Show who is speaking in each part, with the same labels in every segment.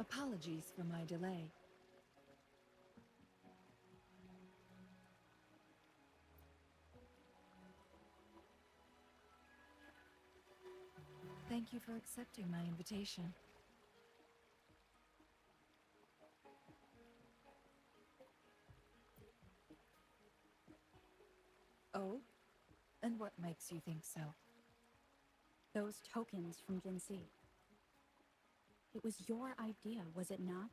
Speaker 1: Apologies for my delay. Thank you for accepting my invitation. Oh? And what makes you think so?
Speaker 2: Those tokens from Jinxi. It was your idea, was it not?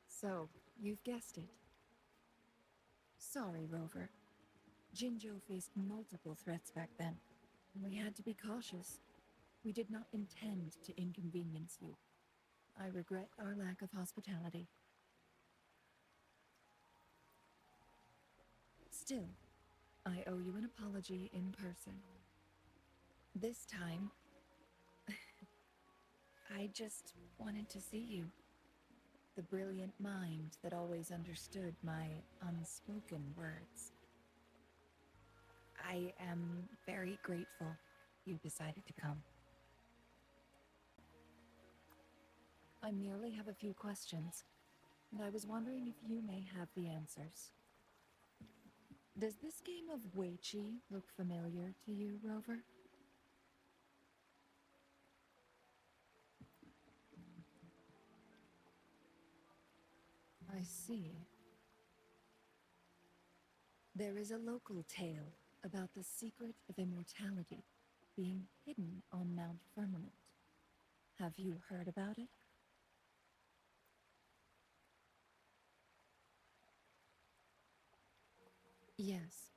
Speaker 1: So, you've guessed it. Sorry, Rover. Jinzhou faced multiple threats back then, and we had to be cautious. We did not intend to inconvenience you. I regret our lack of hospitality. Still, I owe you an apology in person. This time, I just wanted to see you. The brilliant mind that always understood my unspoken words. I am very grateful you decided to come. I merely have a few questions, and I was wondering if you may have the answers. Does this game of Weiqi look familiar to you, Rover? I see. There is a local tale about the secret of immortality being hidden on Mount Firmament. Have you heard about it? Yes,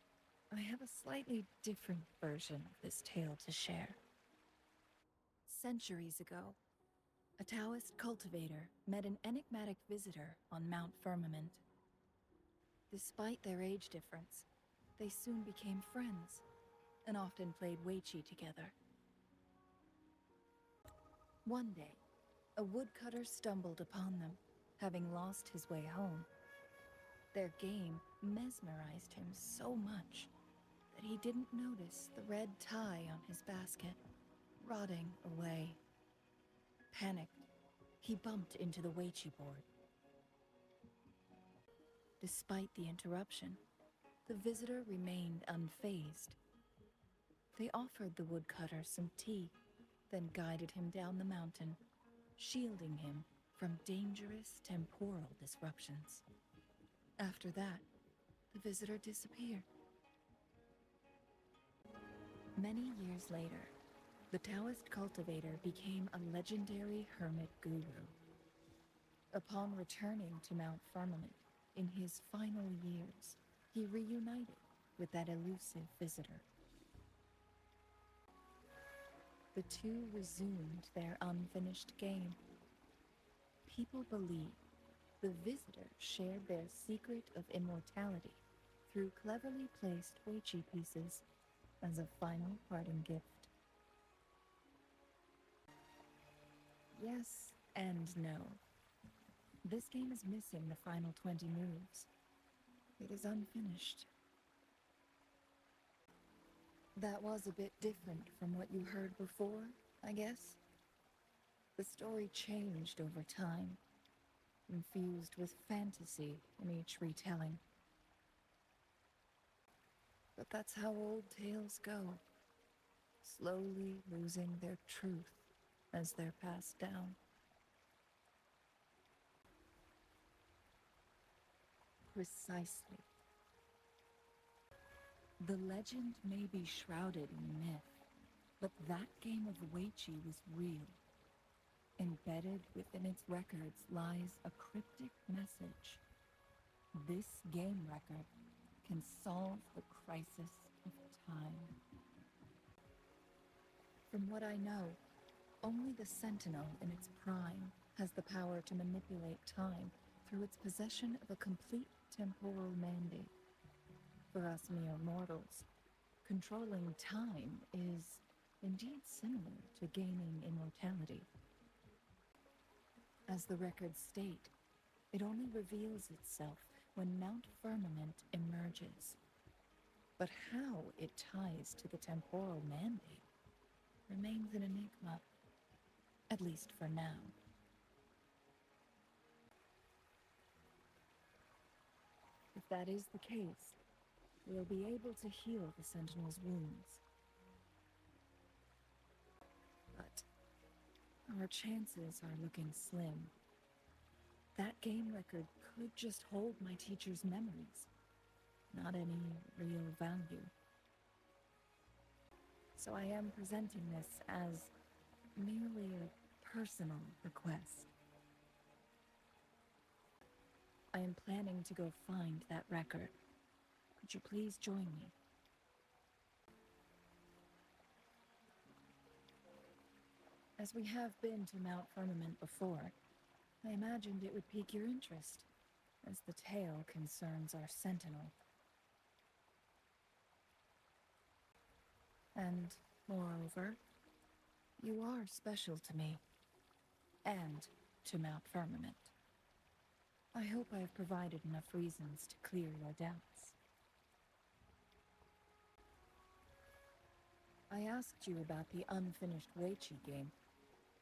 Speaker 1: I have a slightly different version of this tale to share. Centuries ago, a Taoist cultivator met an enigmatic visitor on Mount Firmament. Despite their age difference, they soon became friends and often played Weiqi together. One day, a woodcutter stumbled upon them, having lost his way home. Their game mesmerized him so much that he didn't notice the red tie on his basket, rotting away. Panicked, he bumped into the Weiqi board. Despite the interruption, the visitor remained unfazed. They offered the woodcutter some tea, then guided him down the mountain, shielding him from dangerous temporal disruptions. After that, the visitor disappeared. Many years later, the Taoist cultivator became a legendary hermit guru. Upon returning to Mount Firmament in his final years, he reunited with that elusive visitor. The two resumed their unfinished game. People believe the visitor shared their secret of immortality through cleverly placed Weiqi pieces as a final parting gift. Yes and no. This game is missing the final 20 moves. It is unfinished. That was a bit different from what you heard before, I guess. The story changed over time, infused with fantasy in each retelling. But that's how old tales go, slowly losing their truth as they're passed down. Precisely. The legend may be shrouded in myth, but that game of Weiqi was real. Embedded within its records lies a cryptic message. This game record can solve the crisis of time. From what I know, only the Sentinel in its prime has the power to manipulate time through its possession of a complete temporal mandate. For us mere mortals, controlling time is indeed similar to gaining immortality. As the records state, it only reveals itself when Mount Firmament emerges. But how it ties to the temporal mandate remains an enigma. At least for now. If that is the case, we'll be able to heal the Sentinel's wounds. But our chances are looking slim. That game record could just hold my teacher's memories, not any real value. So I am presenting this as merely a personal request. I am planning to go find that record. Could you please join me? As we have been to Mount Firmament before, I imagined it would pique your interest, as the tale concerns our sentinel. And, moreover, you are special to me, and to Mount Firmament. I hope I have provided enough reasons to clear your doubts. I asked you about the unfinished Weiqi game,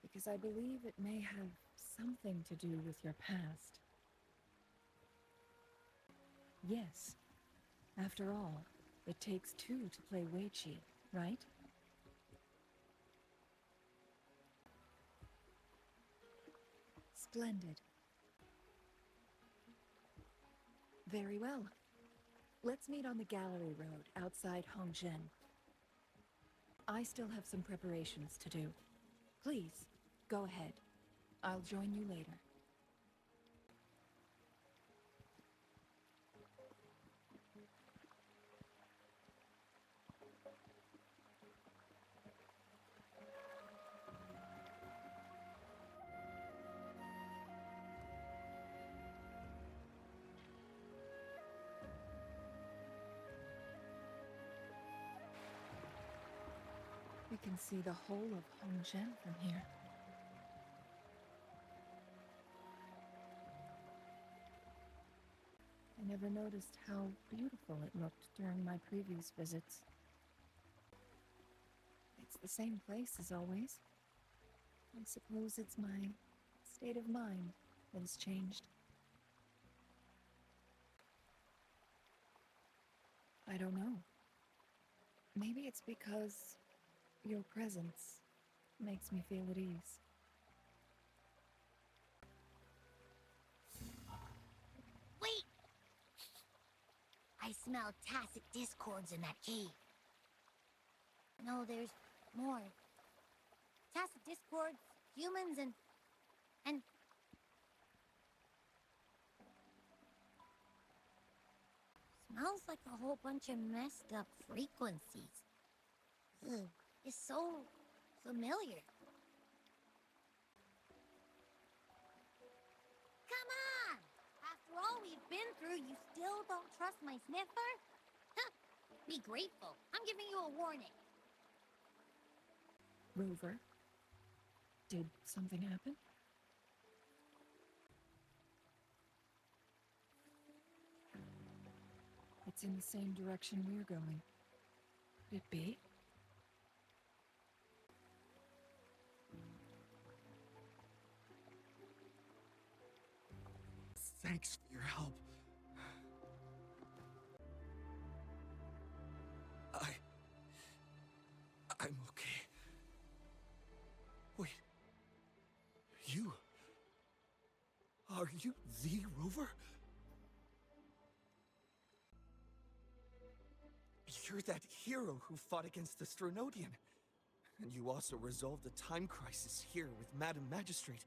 Speaker 1: because I believe it may have something to do with your past. Yes. After all, it takes two to play Weiqi, right? Splendid. Very well. Let's meet on the gallery road outside Hongzhen. I still have some preparations to do. Please, go ahead. I'll join you later. We can see the whole of Hongzhen from here. I never noticed how beautiful it looked during my previous visits. It's the same place as always. I suppose it's my state of mind that has changed. I don't know. Maybe it's because your presence makes me feel at ease.
Speaker 3: Wait! I smell tacit discords in that cave. No, there's more. Tacit discords, humans, and... Smells like a whole bunch of messed up frequencies. Ugh, it's so familiar. Come on! After all we've been through, you still don't trust my sniffer? Huh. Be grateful. I'm giving you a warning.
Speaker 1: Rover, did something happen? It's in the same direction we're going. Could it be?
Speaker 4: Thanks for your help. I'm okay. Wait. You? Are you the Rover? You're that hero who fought against the Stronodian. And you also resolved a time crisis here with Madam Magistrate.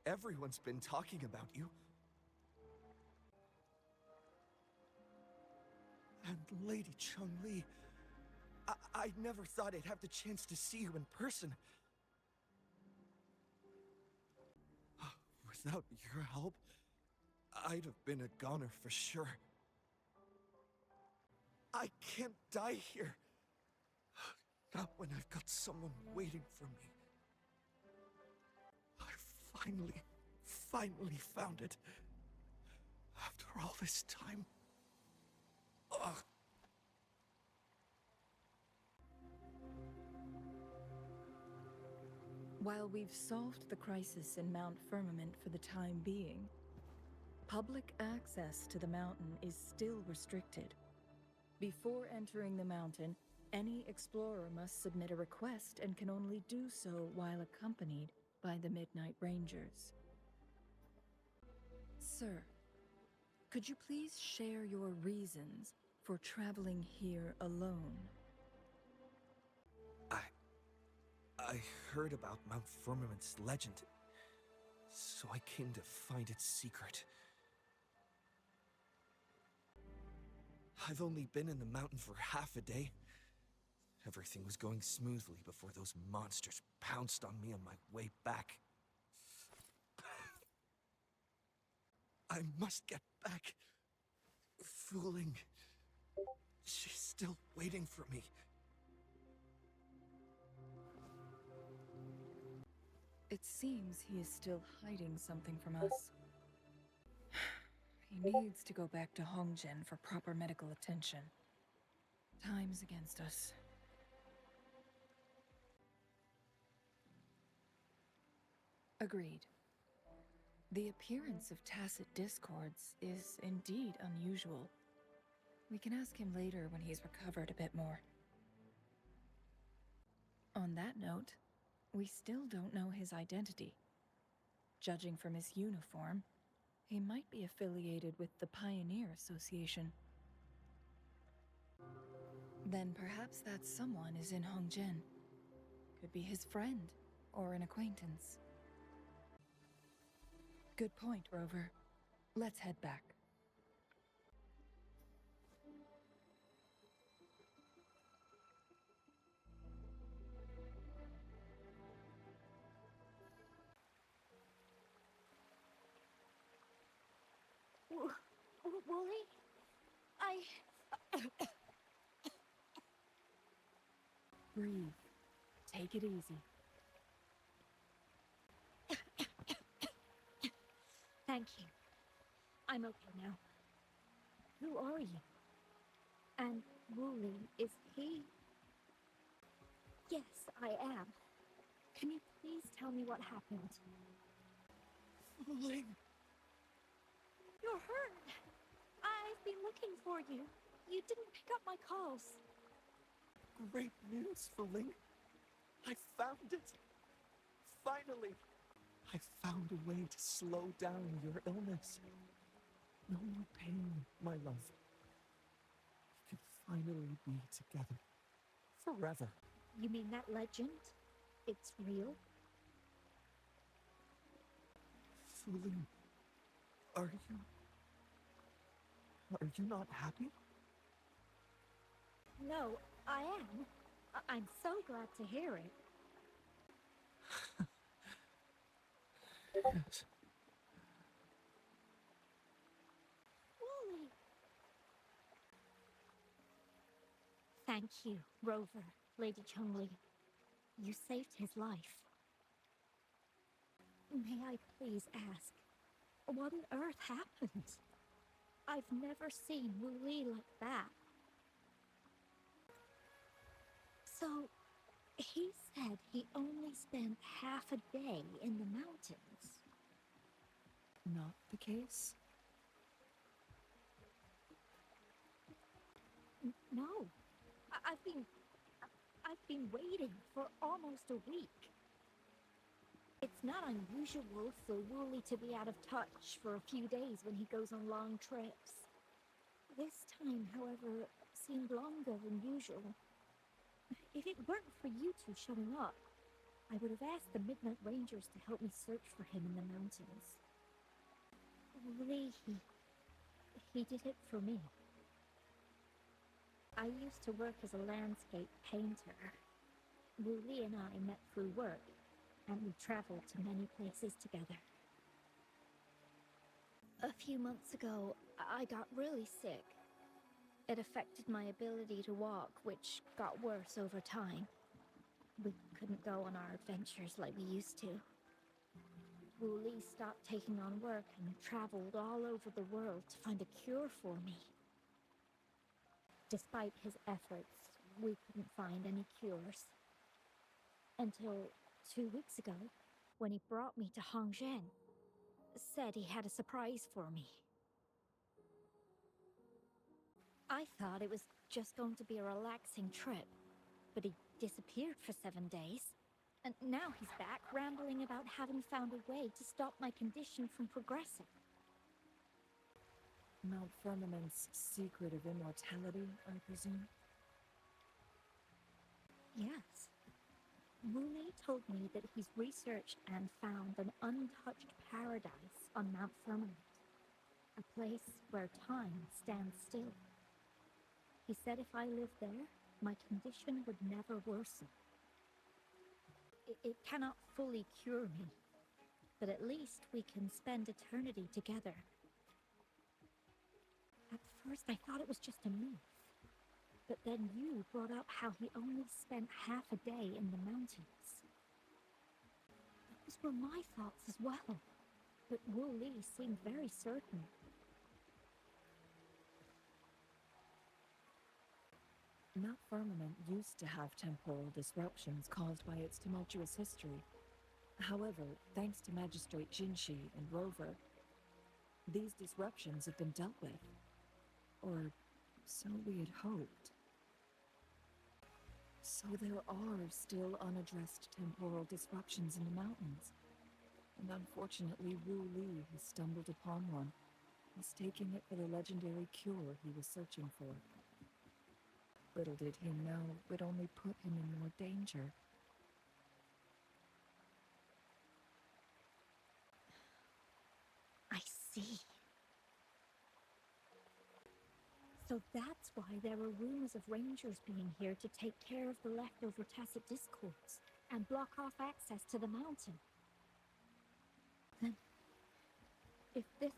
Speaker 4: Everyone's been talking about you. And Lady Changli, I never thought I'd have the chance to see you in person. Without your help, I'd have been a goner for sure. I can't die here. Not when I've got someone waiting for me. I finally found it. After all this time. Ugh.
Speaker 1: While we've solved the crisis in Mount Firmament for the time being, public access to the mountain is still restricted. Before entering the mountain, any explorer must submit a request and can only do so while accompanied by the Midnight Rangers. Sir, could you please share your reasons for traveling here alone?
Speaker 4: I heard about Mount Firmament's legend, so I came to find its secret. I've only been in the mountain for half a day. Everything was going smoothly before those monsters pounced on me on my way back. I must get back. Fooling. She's still waiting for me.
Speaker 1: It seems he is still hiding something from us. He needs to go back to Hongjian for proper medical attention. Time's against us. Agreed. The appearance of tacit discords is indeed unusual. We can ask him later when he's recovered a bit more. On that note, we still don't know his identity. Judging from his uniform, he might be affiliated with the Pioneer Association. Then perhaps that someone is in Hongjian. Could be his friend or an acquaintance. Good point, Rover. Let's head back.
Speaker 3: Wooly?
Speaker 1: Breathe. Take it easy.
Speaker 2: Thank you. I'm okay now. Who are you? And Wooly, is he? Yes, I am. Can you please tell me what happened?
Speaker 4: Fooling.
Speaker 2: You're hurt. I've been looking for you. You didn't pick up my calls.
Speaker 4: Great news, Fooling. I found it. Finally. I found a way to slow down your illness. No more pain, my love. We can finally be together. Forever.
Speaker 2: You mean that legend? It's real?
Speaker 4: Fooling. Are you not happy?
Speaker 2: No, I am. I'm so glad to hear it.
Speaker 4: Yes.
Speaker 2: Wooly! Thank you, Rover, Lady Changli. You saved his life. May I please ask, what on earth happened? I've never seen Wooly like that. So, he said he only spent half a day in the mountains.
Speaker 1: Not the case?
Speaker 2: No, I've been waiting for almost a week. It's not unusual for Wooly to be out of touch for a few days when he goes on long trips. This time, however, seemed longer than usual. If it weren't for you two showing up, I would have asked the Midnight Rangers to help me search for him in the mountains. Wooly, he did it for me. I used to work as a landscape painter. Wooly and I met through work, and we traveled to many places together. A few months ago, I got really sick. It affected my ability to walk, which got worse over time. We couldn't go on our adventures like we used to. Wooly stopped taking on work and traveled all over the world to find a cure for me. Despite his efforts, we couldn't find any cures. Until 2 weeks ago, when he brought me to Hongzhen. Said he had a surprise for me. I thought it was just going to be a relaxing trip, but he disappeared for 7 days. And now he's back rambling about having found a way to stop my condition from progressing.
Speaker 1: Mount Firmament's secret of immortality, I presume?
Speaker 2: Yes. Wooly told me that he's researched and found an untouched paradise on Mount Firmament, a place where time stands still. He said if I lived there, my condition would never worsen. It cannot fully cure me, but at least we can spend eternity together. At first I thought it was just a myth, but then you brought up how he only spent half a day in the mountains. Those were my thoughts as well, but Wu Li seemed very certain.
Speaker 1: Mount Firmament used to have temporal disruptions caused by its tumultuous history. However, thanks to Magistrate Jinshi and Rover, these disruptions have been dealt with. Or so we had hoped. So there are still unaddressed temporal disruptions in the mountains. And unfortunately, Wu Li has stumbled upon one, mistaking it for the legendary cure he was searching for. Little did he know it would only put him in more danger.
Speaker 2: I see. So that's why there were rumors of rangers being here to take care of the leftover tacit discords and block off access to the mountain. Then, if this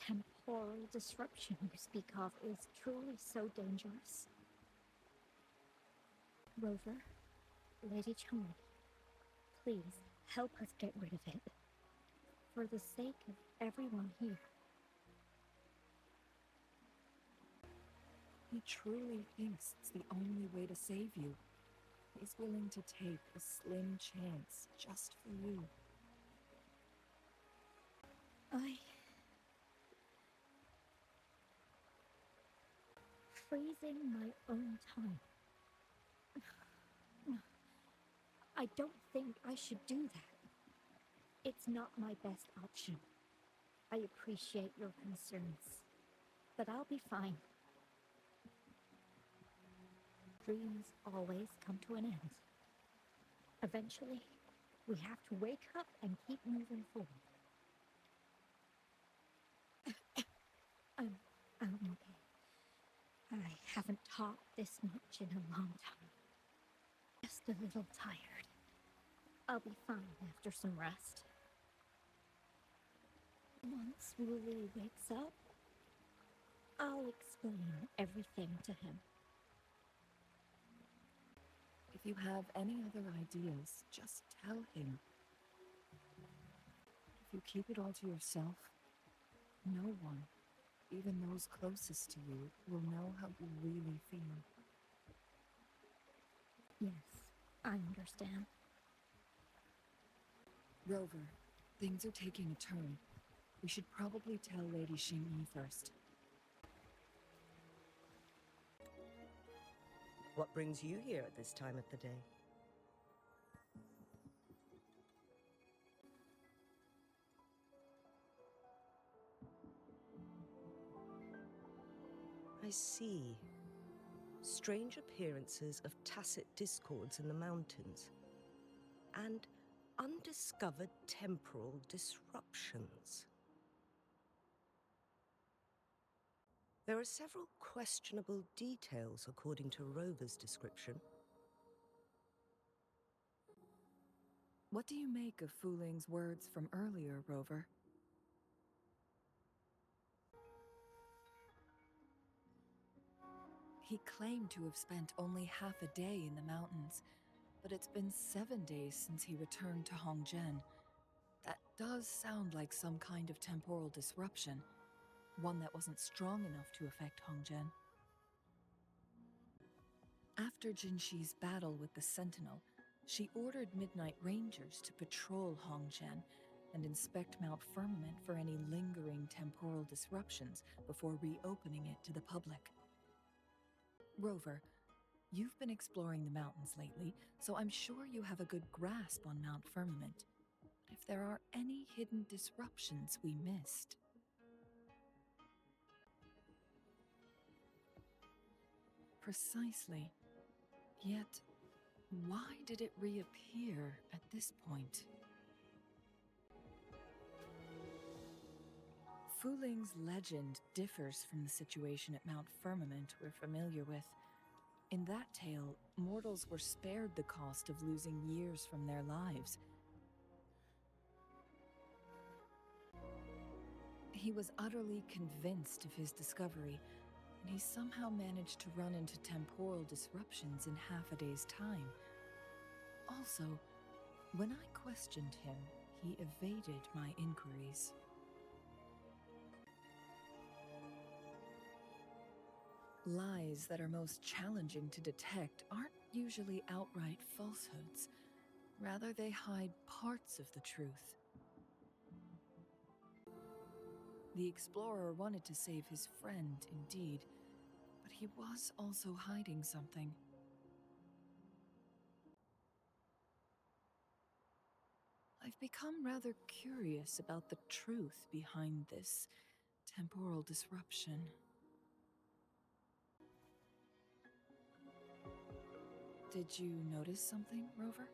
Speaker 2: temporal disruption you speak of is truly so dangerous, Rover, Lady Changli, please help us get rid of it. For the sake of everyone here.
Speaker 1: He truly thinks it's the only way to save you. He's willing to take a slim chance just for you.
Speaker 2: Freezing my own time. I don't think I should do that. It's not my best option. I appreciate your concerns, but I'll be fine. Dreams always come to an end. Eventually, we have to wake up and keep moving forward. I'm okay. I haven't talked this much in a long time. Just a little tired. I'll be fine after some rest. Once Wooly wakes up, I'll explain everything to him.
Speaker 1: If you have any other ideas, just tell him. If you keep it all to yourself, no one, even those closest to you, will know how you really feel.
Speaker 2: Yes, I understand.
Speaker 1: Rover, things are taking a turn. We should probably tell Lady Xingyi first.
Speaker 5: What brings you here at this time of the day? I see. Strange appearances of tacit discords in the mountains. And undiscovered temporal disruptions. There are several questionable details according to Rover's description.
Speaker 1: What do you make of Fu Ling's words from earlier, Rover? He claimed to have spent only half a day in the mountains, but it's been 7 days since he returned to Hongzhen. That does sound like some kind of temporal disruption, one that wasn't strong enough to affect Hongzhen. After Jinshi's battle with the Sentinel, She ordered Midnight Rangers to patrol Hongzhen and inspect Mount Firmament for any lingering temporal disruptions before reopening it to the public. Rover, you've been exploring the mountains lately, so I'm sure you have a good grasp on Mount Firmament. If there are any hidden disruptions we missed. Precisely. Yet, why did it reappear at this point? Fuling's legend differs from the situation at Mount Firmament we're familiar with. In that tale, mortals were spared the cost of losing years from their lives. He was utterly convinced of his discovery, and he somehow managed to run into temporal disruptions in half a day's time. Also, when I questioned him, he evaded my inquiries. Lies that are most challenging to detect aren't usually outright falsehoods. Rather, they hide parts of the truth. The explorer wanted to save his friend, indeed, but he was also hiding something. I've become rather curious about the truth behind this temporal disruption. Did you notice something, Rover?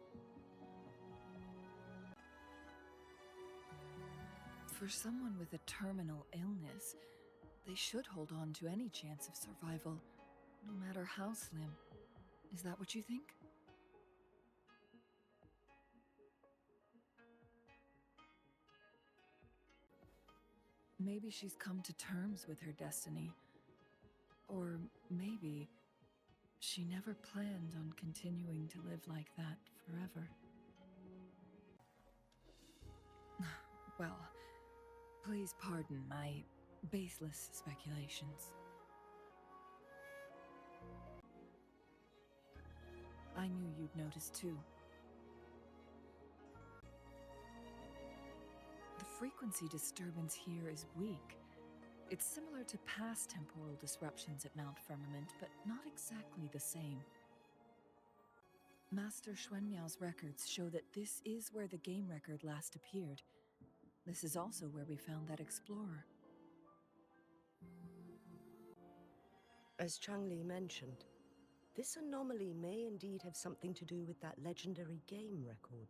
Speaker 1: For someone with a terminal illness, they should hold on to any chance of survival, no matter how slim. Is that what you think? Maybe she's come to terms with her destiny. Or maybe she never planned on continuing to live like that forever. Well, please pardon my baseless speculations. I knew you'd notice too. The frequency disturbance here is weak. It's similar to past temporal disruptions at Mount Firmament, but not exactly the same. Master Xuanmiao's records show that this is where the game record last appeared. This is also where we found that explorer.
Speaker 5: As Changli mentioned, this anomaly may indeed have something to do with that legendary game record.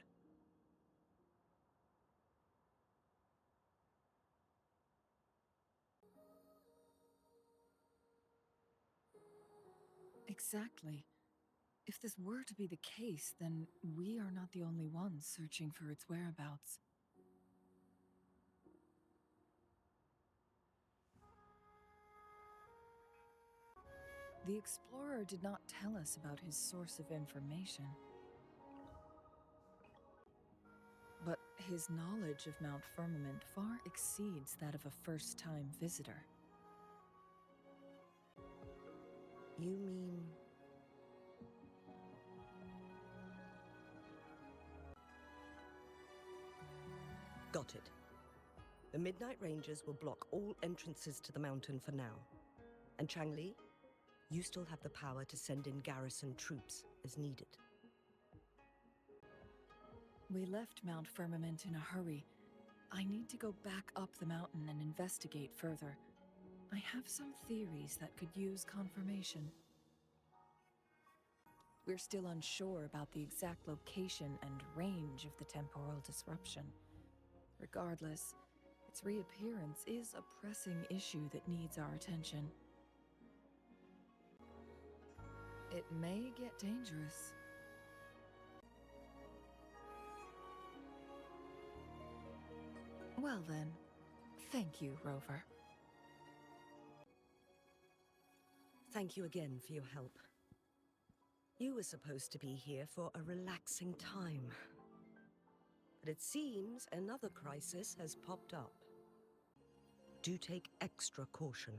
Speaker 1: Exactly. If this were to be the case, then we are not the only ones searching for its whereabouts. The explorer did not tell us about his source of information. But his knowledge of Mount Firmament far exceeds that of a first-time visitor.
Speaker 5: You mean... Got it. The Midnight Rangers will block all entrances to the mountain for now. And Changli, you still have the power to send in garrison troops as needed.
Speaker 1: We left Mount Firmament in a hurry. I need to go back up the mountain and investigate further. I have some theories that could use confirmation. We're still unsure about the exact location and range of the temporal disruption. Regardless, its reappearance is a pressing issue that needs our attention. It may get dangerous. Well then, thank you, Rover.
Speaker 5: Thank you again for your help. You were supposed to be here for a relaxing time. But it seems another crisis has popped up. Do take extra caution.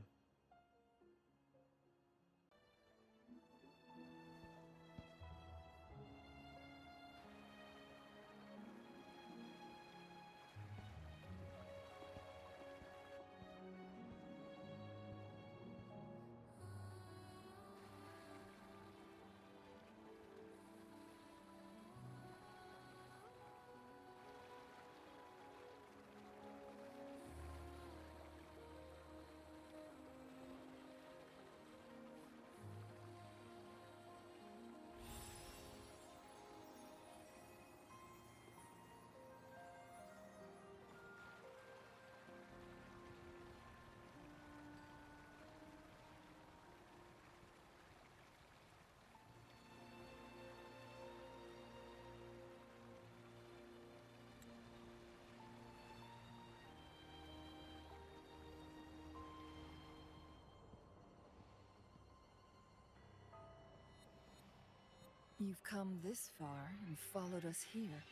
Speaker 1: You've come this far and followed us here,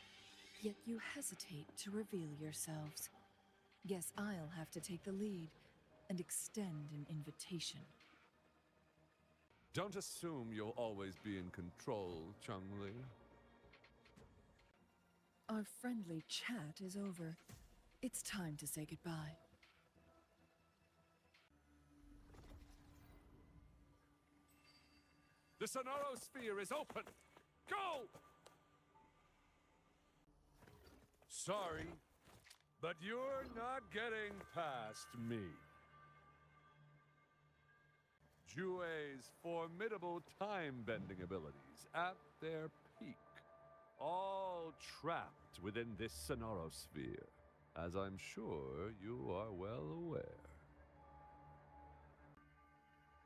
Speaker 1: yet you hesitate to reveal yourselves. Guess I'll have to take the lead and extend an invitation.
Speaker 6: Don't assume you'll always be in control, Changli.
Speaker 1: Our friendly chat is over. It's time to say goodbye.
Speaker 6: The Sonorosphere is open! Go! Sorry, but you're not getting past me. Jue's formidable time-bending abilities at their peak, all trapped within this Sonorosphere, as I'm sure you are well aware.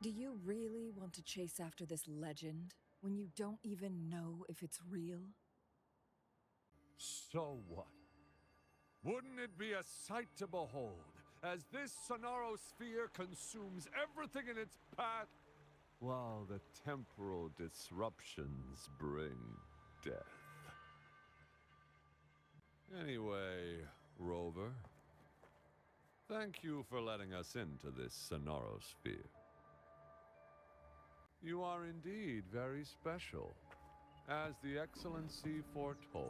Speaker 1: Do you really want to chase after this legend when you don't even know if it's real?
Speaker 6: So what? Wouldn't it be a sight to behold as this Sonorosphere consumes everything in its path, while the temporal disruptions bring death? Anyway, Rover, thank you for letting us into this Sonorosphere. You are indeed very special, as the Excellency foretold.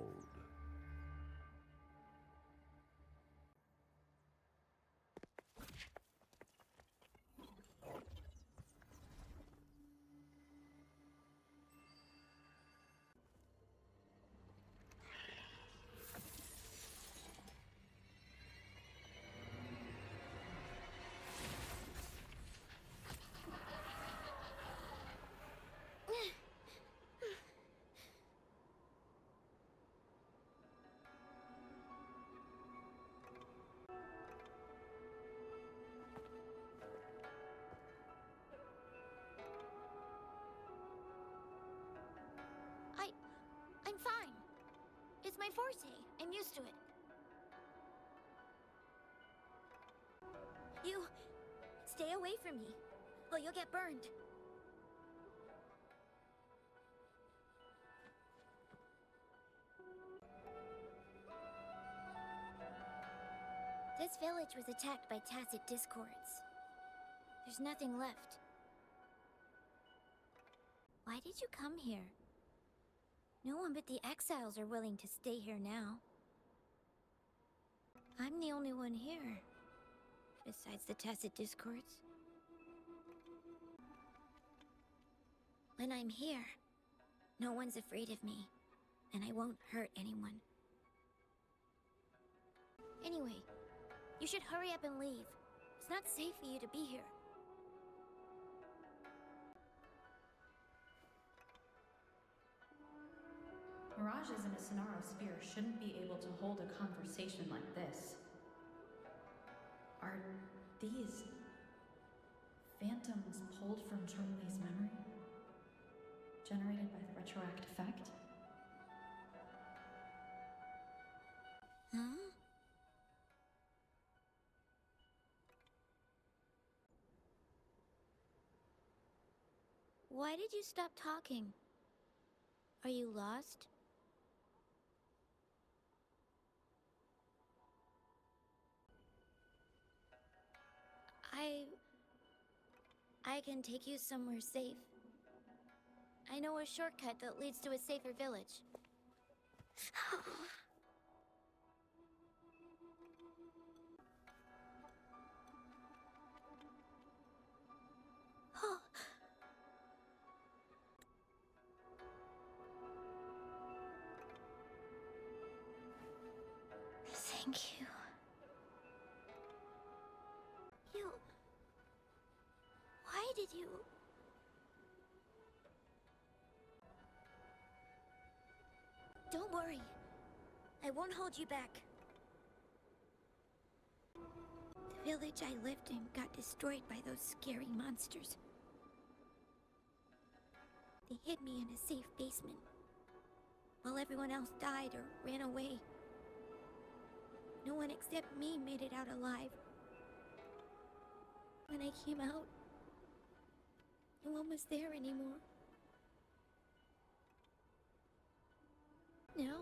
Speaker 3: I'm fine. It's my forte. I'm used to it. You... stay away from me, or you'll get burned. This village was attacked by tacit discords. There's nothing left. Why did you come here? No one but the exiles are willing to stay here now. I'm the only one here, besides the tacit discords. When I'm here, no one's afraid of me, and I won't hurt anyone. Anyway, you should hurry up and leave. It's not safe for you to be here.
Speaker 7: Mirages in a Sonorosphere shouldn't be able to hold a conversation like this. Are these phantoms pulled from Changli's memory? Generated by the retroact effect?
Speaker 3: Huh? Why did you stop talking? Are you lost? I can take you somewhere safe. I know a shortcut that leads to a safer village. Thank you. Why did you... Don't worry. I won't hold you back. The village I lived in got destroyed by those scary monsters. They hid me in a safe basement, while everyone else died or ran away. No one except me made it out alive. When I came out, no one was there anymore. Now,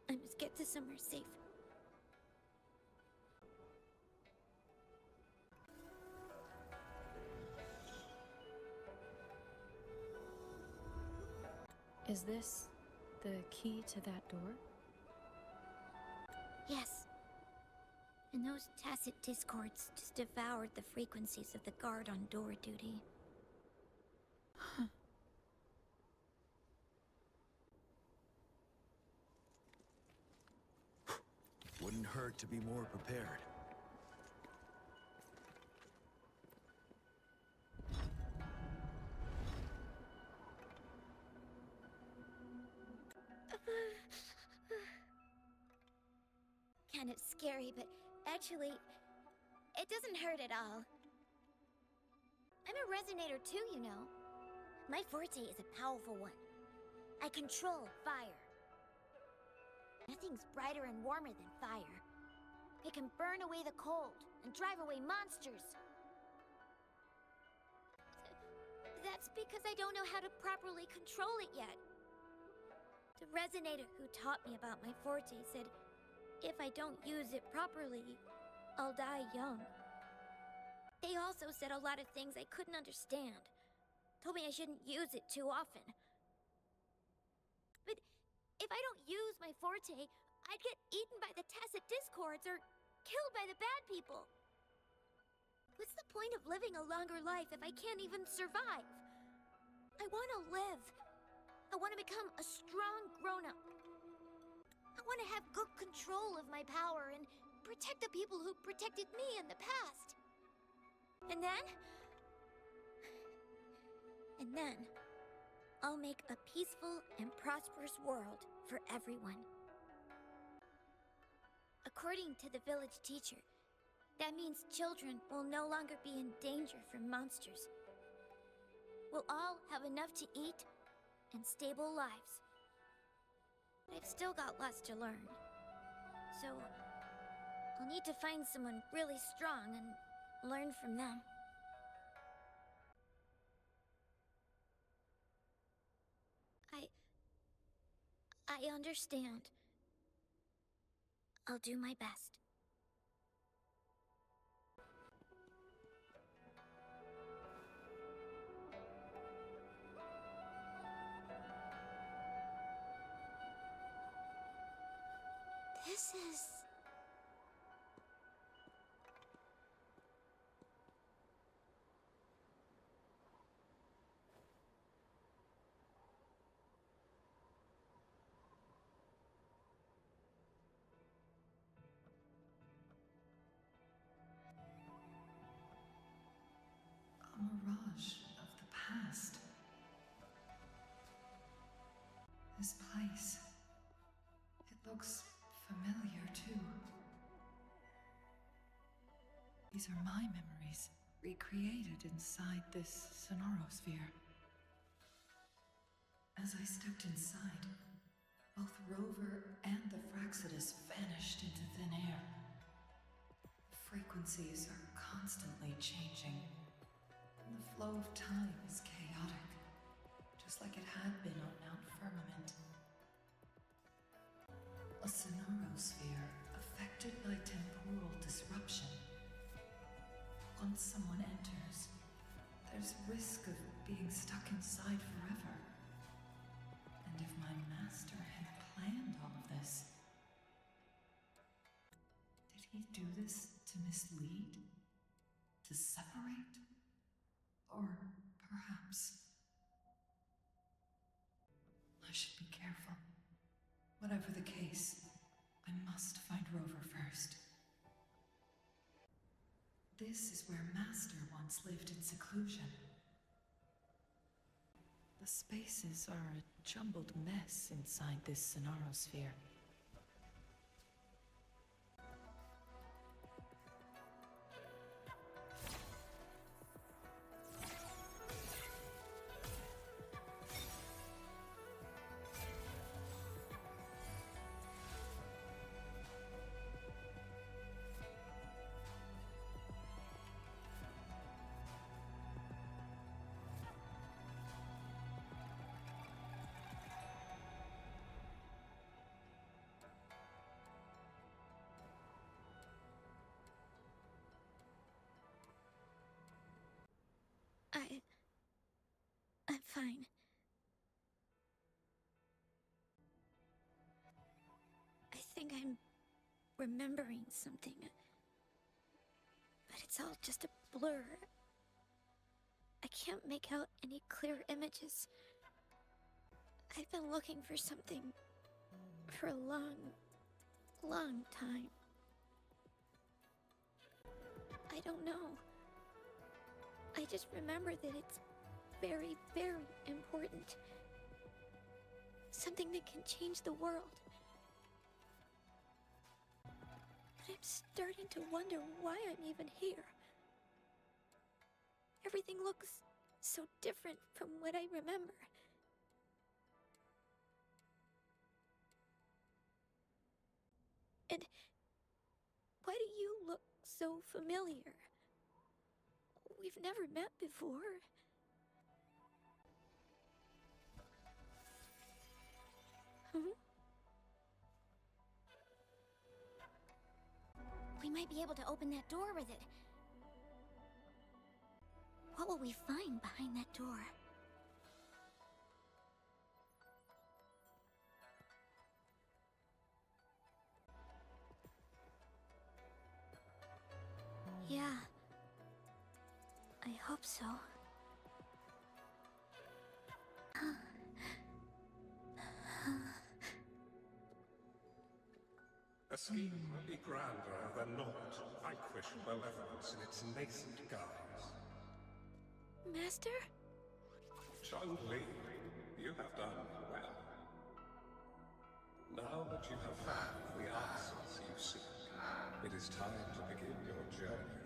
Speaker 3: I must get to somewhere safe.
Speaker 1: Is this the key to that door?
Speaker 3: Yes. And those tacit discords just devoured the frequencies of the guard on door duty.
Speaker 8: Wouldn't hurt to be more prepared.
Speaker 3: Kind of scary, but actually, it doesn't hurt at all. I'm a resonator too, you know. My forte is a powerful one. I control fire. Nothing's brighter and warmer than fire. It can burn away the cold and drive away monsters. That's because I don't know how to properly control it yet. The resonator who taught me about my forte said, if I don't use it properly, I'll die young. They also said a lot of things I couldn't understand. Told me I shouldn't use it too often. But if I don't use my forte, I'd get eaten by the tacit discords or killed by the bad people. What's the point of living a longer life if I can't even survive? I want to live. I want to become a strong grown-up. I want to have good control of my power and protect the people who protected me in the past. And then, I'll make a peaceful and prosperous world for everyone. According to the village teacher, that means children will no longer be in danger from monsters. We'll all have enough to eat and stable lives. But I've still got lots to learn. So, I'll need to find someone really strong and learn from them. I understand. I'll do my best. This is...
Speaker 1: A mirage of the past. This place. It looks familiar, too. These are my memories, recreated inside this sonorosphere. As I stepped inside, both Rover and the Fraxidus vanished into thin air. The frequencies are constantly changing, and the flow of time is chaotic, just like it had been on Mount Firmament. A sonorosphere affected by temporal disruption. Once someone enters, there's risk of being stuck inside forever. And if my master had planned all of this, did he do this to mislead? To separate? Or perhaps... I should be careful. Whatever the case, I must find Rover first. This is where Master once lived in seclusion. The spaces are a jumbled mess inside this sonorosphere.
Speaker 3: fine. I think I'm remembering something. But it's all just a blur. I can't make out any clear images. I've been looking for something for a long, long time. I don't know. I just remember that it's very, very important. Something that can change the world. But I'm starting to wonder why I'm even here. Everything looks so different from what I remember. And why do you look so familiar? We've never met before. We might be able to open that door with it. What will we find behind that door? Yeah. I hope so.
Speaker 9: A scheme would be grander than naught to vanquish malevolence in its nascent guise.
Speaker 3: Master?
Speaker 9: Changli, you have done well. Now that you have found the answers you seek, it is time to begin your journey.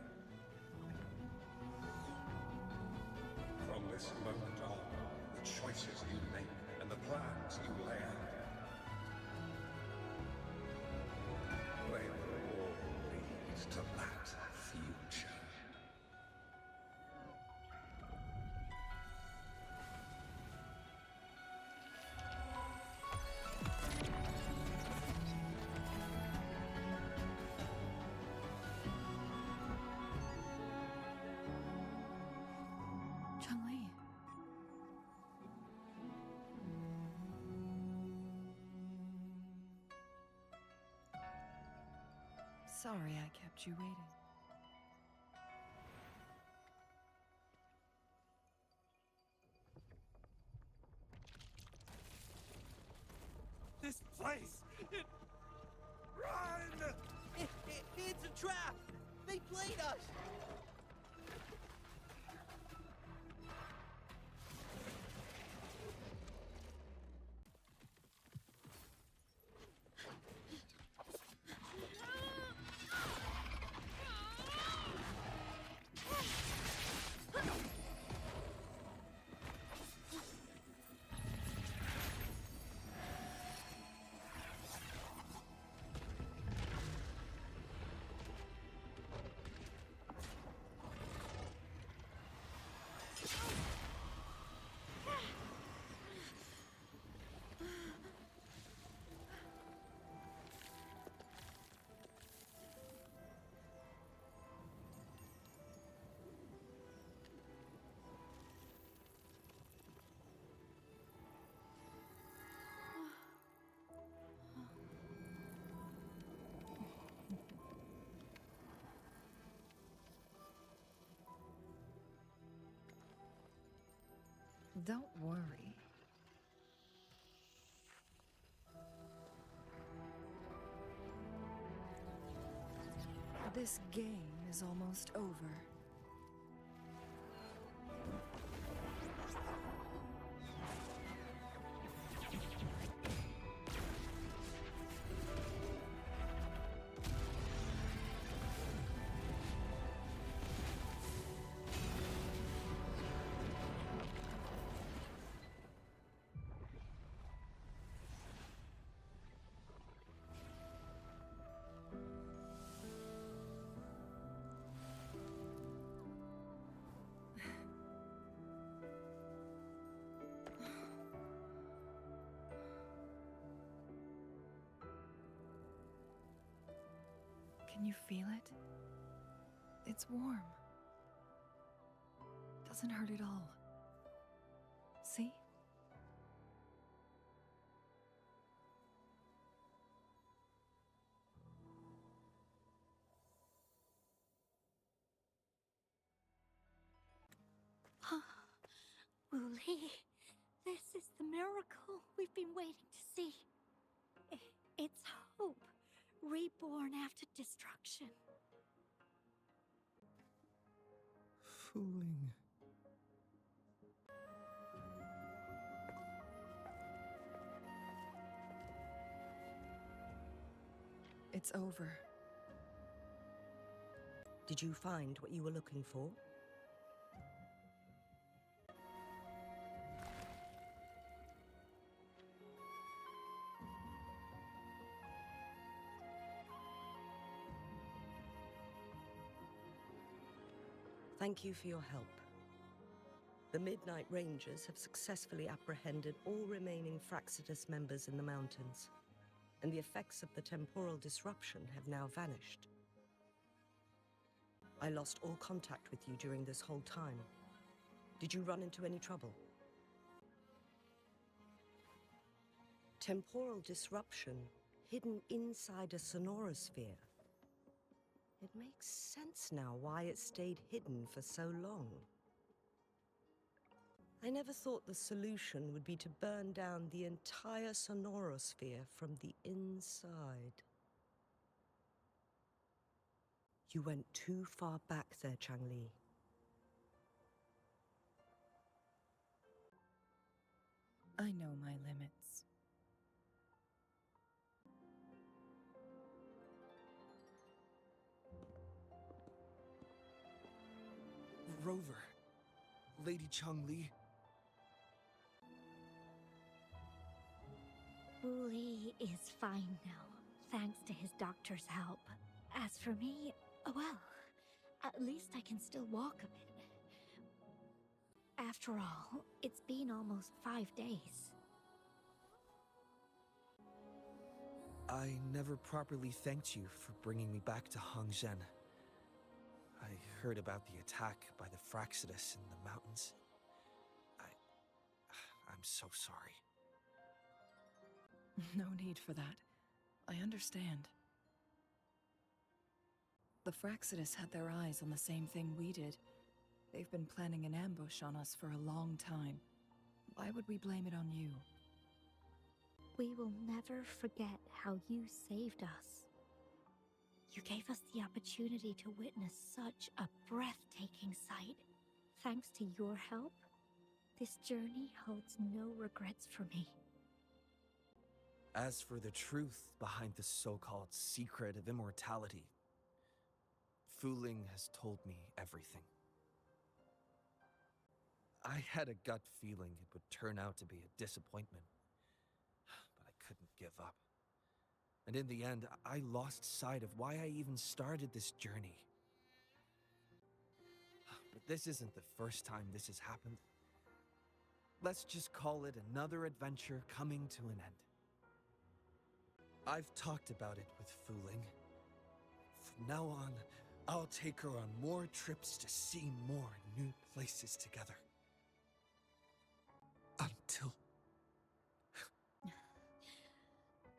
Speaker 9: From this moment on, the choices you make and the plans you lay out, they will all lead to that future.
Speaker 1: Changli. Sorry I kept you waiting.
Speaker 4: This place! Run! It's a trap! They played us!
Speaker 1: Don't worry. This game is almost over. Can you feel it? It's warm. Doesn't hurt at all. See?
Speaker 2: Wooly, this is the miracle we've been waiting to see. It's hope, reborn after destruction.
Speaker 4: Fooling.
Speaker 1: It's over.
Speaker 5: Did you find what you were looking for? Thank you for your help. The Midnight Rangers have successfully apprehended all remaining Fraxidus members in the mountains, and the effects of the temporal disruption have now vanished. I lost all contact with you during this whole time. Did you run into any trouble? Temporal disruption hidden inside a sonorosphere. It makes sense now why it stayed hidden for so long. I never thought the solution would be to burn down the entire sonorosphere from the inside. You went too far back there, Changli.
Speaker 1: I know my limits.
Speaker 4: Rover. Lady Changli.
Speaker 2: Wooly is fine now, thanks to his doctor's help. As for me, well, at least I can still walk a bit. After all, it's been almost 5 days.
Speaker 4: I never properly thanked you for bringing me back to Hongzhen. I heard about the attack by the Fraxidus in the mountains. I'm so sorry.
Speaker 1: No need for that. I understand. The Fraxidus had their eyes on the same thing we did. They've been planning an ambush on us for a long time. Why would we blame it on you?
Speaker 2: We will never forget how you saved us. You gave us the opportunity to witness such a breathtaking sight. Thanks to your help, this journey holds no regrets for me.
Speaker 4: As for the truth behind the so-called secret of immortality, Fooling has told me everything. I had a gut feeling it would turn out to be a disappointment, but I couldn't give up. And in the end, I lost sight of why I even started this journey. But this isn't the first time this has happened. Let's just call it another adventure coming to an end. I've talked about it with Fooling. From now on, I'll take her on more trips to see more new places together.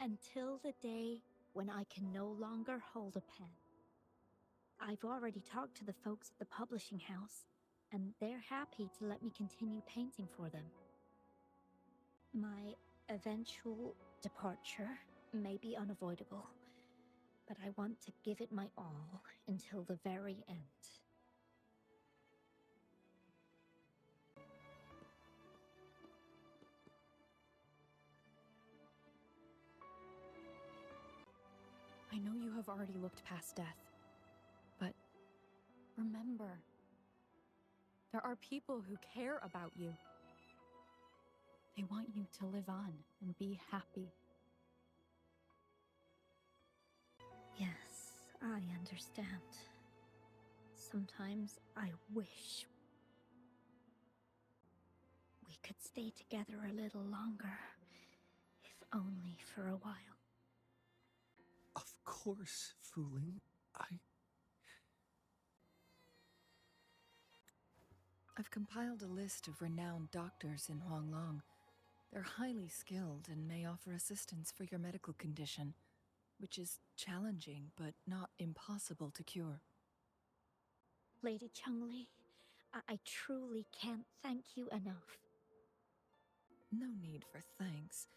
Speaker 2: Until the day when I can no longer hold a pen. I've already talked to the folks at the publishing house, and they're happy to let me continue painting for them. My eventual departure may be unavoidable, but I want to give it my all until the very end.
Speaker 7: I know you have already looked past death, but remember, there are people who care about you. They want you to live on and be happy.
Speaker 2: Yes, I understand. Sometimes I wish we could stay together a little longer, if only for a while.
Speaker 4: Of course, Fooling.
Speaker 1: I've compiled a list of renowned doctors in Huanglong. They're highly skilled and may offer assistance for your medical condition, which is challenging but not impossible to cure.
Speaker 2: Lady Changli, I truly can't thank you enough.
Speaker 1: No need for thanks.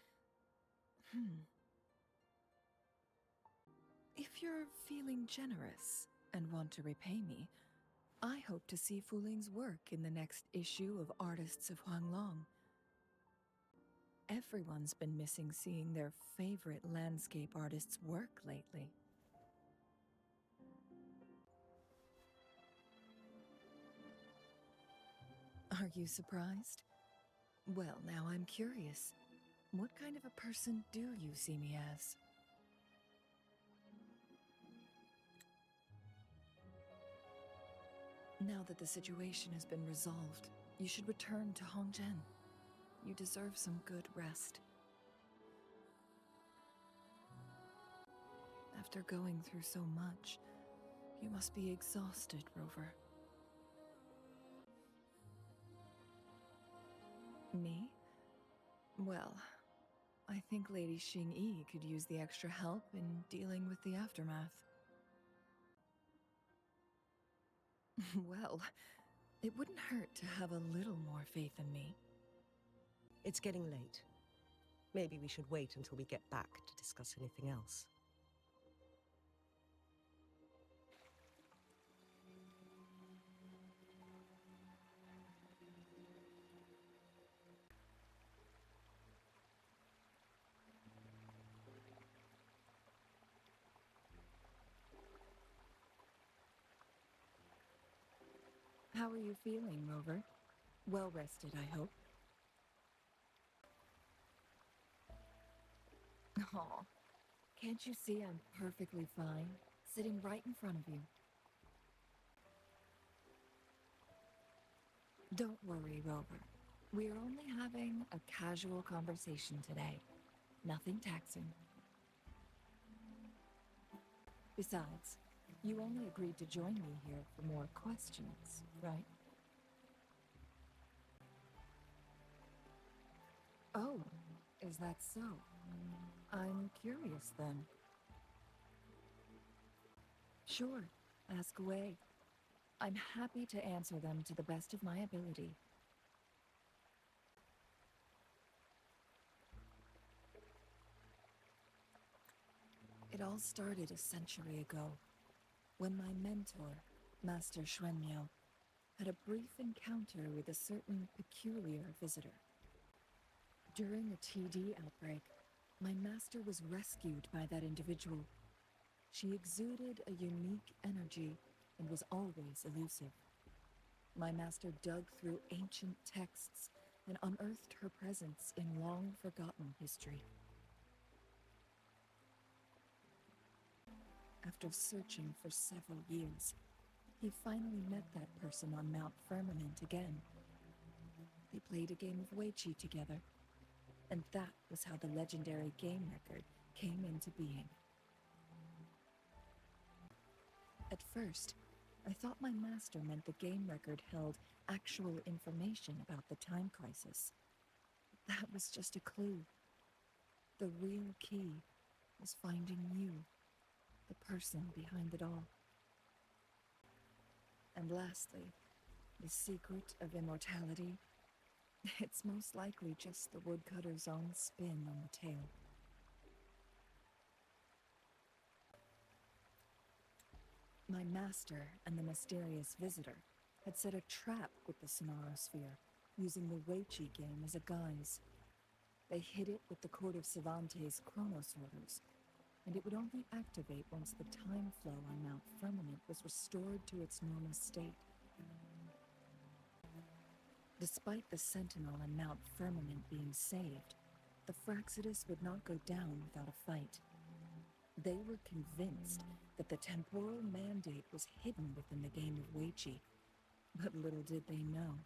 Speaker 1: If you're feeling generous and want to repay me, I hope to see Fu Ling's work in the next issue of Artists of Huanglong. Everyone's been missing seeing their favorite landscape artists' work lately. Are you surprised? Well, now I'm curious. What kind of a person do you see me as? Now that the situation has been resolved, you should return to Hongzhen. You deserve some good rest. After going through so much, you must be exhausted, Rover. Me? Well, I think Lady Xing-Yi could use the extra help in dealing with the aftermath. Well, it wouldn't hurt to have a little more faith in me.
Speaker 5: It's getting late. Maybe we should wait until we get back to discuss anything else.
Speaker 1: How are you feeling, Rover? Well rested, I hope. Aw, can't you see I'm perfectly fine, sitting right in front of you? Don't worry, Rover. We're only having a casual conversation today. Nothing taxing. Besides, you only agreed to join me here for more questions, right? Oh, is that so? I'm curious then. Sure, ask away. I'm happy to answer them to the best of my ability. It all started a century ago, when my mentor, Master Xuanmiao, had a brief encounter with a certain peculiar visitor. During a TD outbreak, my master was rescued by that individual. She exuded a unique energy and was always elusive. My master dug through ancient texts and unearthed her presence in long-forgotten history. After searching for several years, he finally met that person on Mount Firmament again. They played a game of Weiqi together, and that was how the legendary game record came into being. At first, I thought my master meant the game record held actual information about the time crisis. That was just a clue. The real key was finding you, the person behind it all. And lastly, the secret of immortality. It's most likely just the woodcutter's own spin on the tale. My master and the mysterious visitor had set a trap with the Sonarosphere, using the Weiqi game as a guise. They hid it with the Court of Cervantes' Chronos orders, and it would only activate once the time flow on Mount Firmament was restored to its normal state. Despite the Sentinel and Mount Firmament being saved, the Fraxidus would not go down without a fight. They were convinced that the temporal mandate was hidden within the game of Weiqi, but little did they know,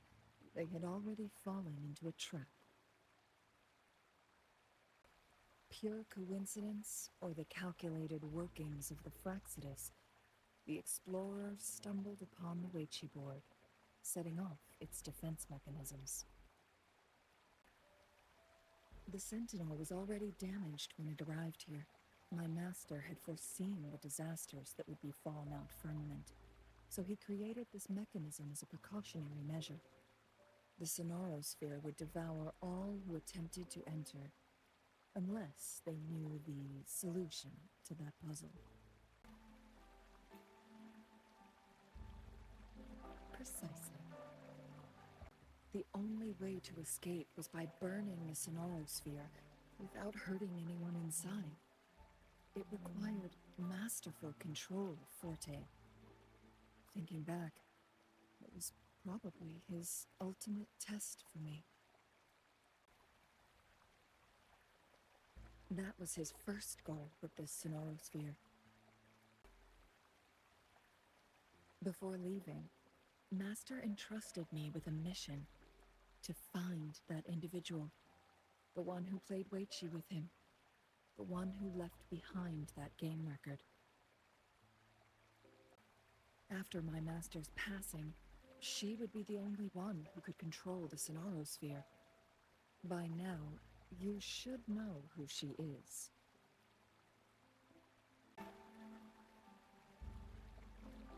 Speaker 1: they had already fallen into a trap. Pure coincidence or the calculated workings of the Fraxidus, the explorers stumbled upon the Weiqi board, setting off its defense mechanisms. The Sentinel was already damaged when it arrived here. My master had foreseen the disasters that would befall Mount Firmament, so he created this mechanism as a precautionary measure. The Sonorosphere would devour all who attempted to enter, unless they knew the solution to that puzzle. Precisely. The only way to escape was by burning the Sonorosphere without hurting anyone inside. It required masterful control of Forte. Thinking back, it was probably his ultimate test for me. That was his first goal with this Sonorosphere. Before leaving, Master entrusted me with a mission to find that individual, the one who played Weichi with him, the one who left behind that game record. After my master's passing, she would be the only one who could control the Sonorosphere. By now, you should know who she is.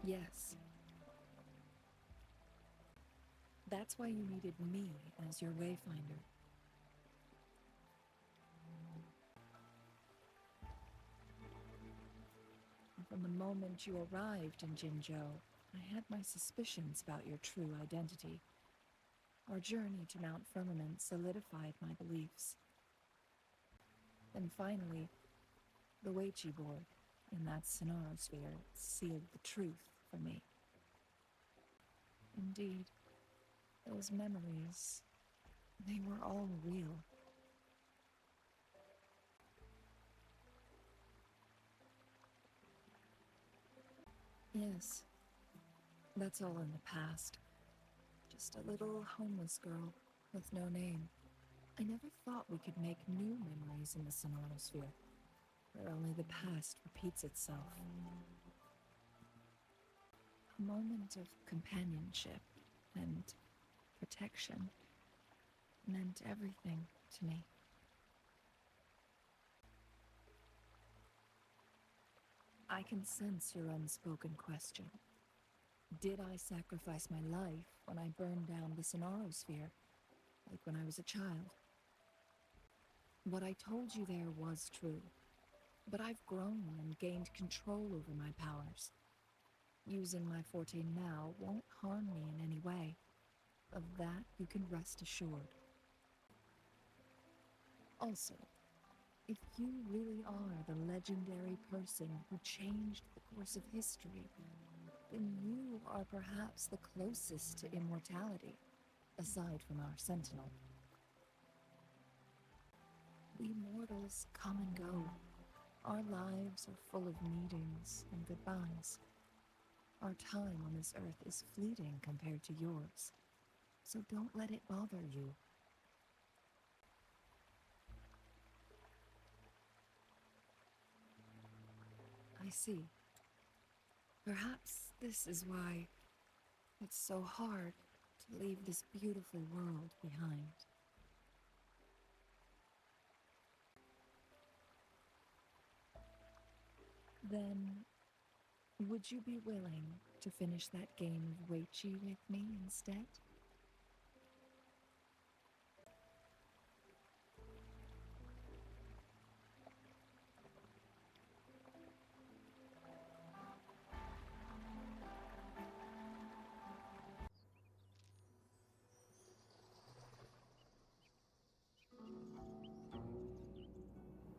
Speaker 1: Yes. That's why you needed me as your wayfinder. From the moment you arrived in Jinzhou, I had my suspicions about your true identity. Our journey to Mount Firmament solidified my beliefs. And finally, the Weichi board in that Sonorosphere sealed the truth for me. Indeed, those memories, they were all real. Yes, that's all in the past. Just a little homeless girl with no name. I never thought we could make new memories in the Sonorosphere, where only the past repeats itself. A moment of companionship and protection meant everything to me. I can sense your unspoken question. Did I sacrifice my life when I burned down the Sonorosphere, like when I was a child? What I told you there was true, but I've grown and gained control over my powers. Using my forte now won't harm me in any way. Of that you can rest assured. Also, if you really are the legendary person who changed the course of history, then you are perhaps the closest to immortality, aside from our Sentinel. We mortals come and go. Our lives are full of meetings and goodbyes. Our time on this earth is fleeting compared to yours, so don't let it bother you. I see. Perhaps this is why it's so hard to leave this beautiful world behind. Then, would you be willing to finish that game of Weichi with me instead?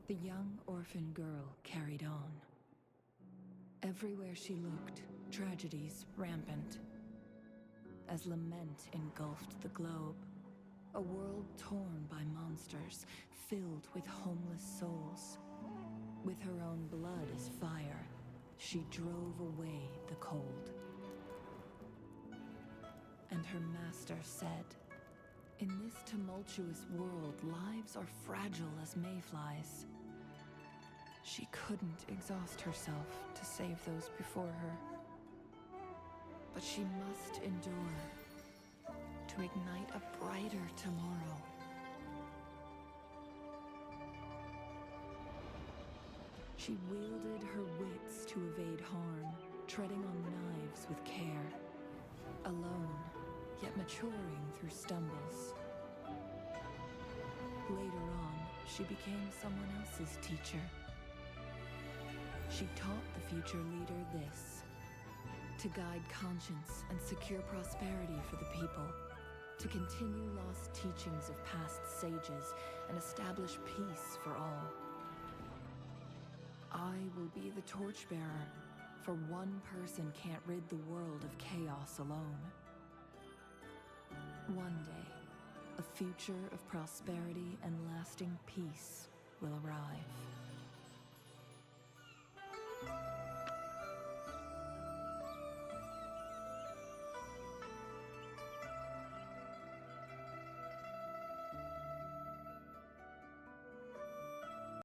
Speaker 1: The young orphan girl carried on. Everywhere she looked, tragedies rampant. As lament engulfed the globe, a world torn by monsters, filled with homeless souls. With her own blood as fire, she drove away the cold. And her master said, "In this tumultuous world, lives are fragile as mayflies." She couldn't exhaust herself to save those before her. But she must endure to ignite a brighter tomorrow. She wielded her wits to evade harm, treading on knives with care. Alone, yet maturing through stumbles. Later on, she became someone else's teacher. She taught the future leader this: to guide conscience and secure prosperity for the people, to continue lost teachings of past sages and establish peace for all. I will be the torchbearer, for one person can't rid the world of chaos alone. One day, a future of prosperity and lasting peace will arrive.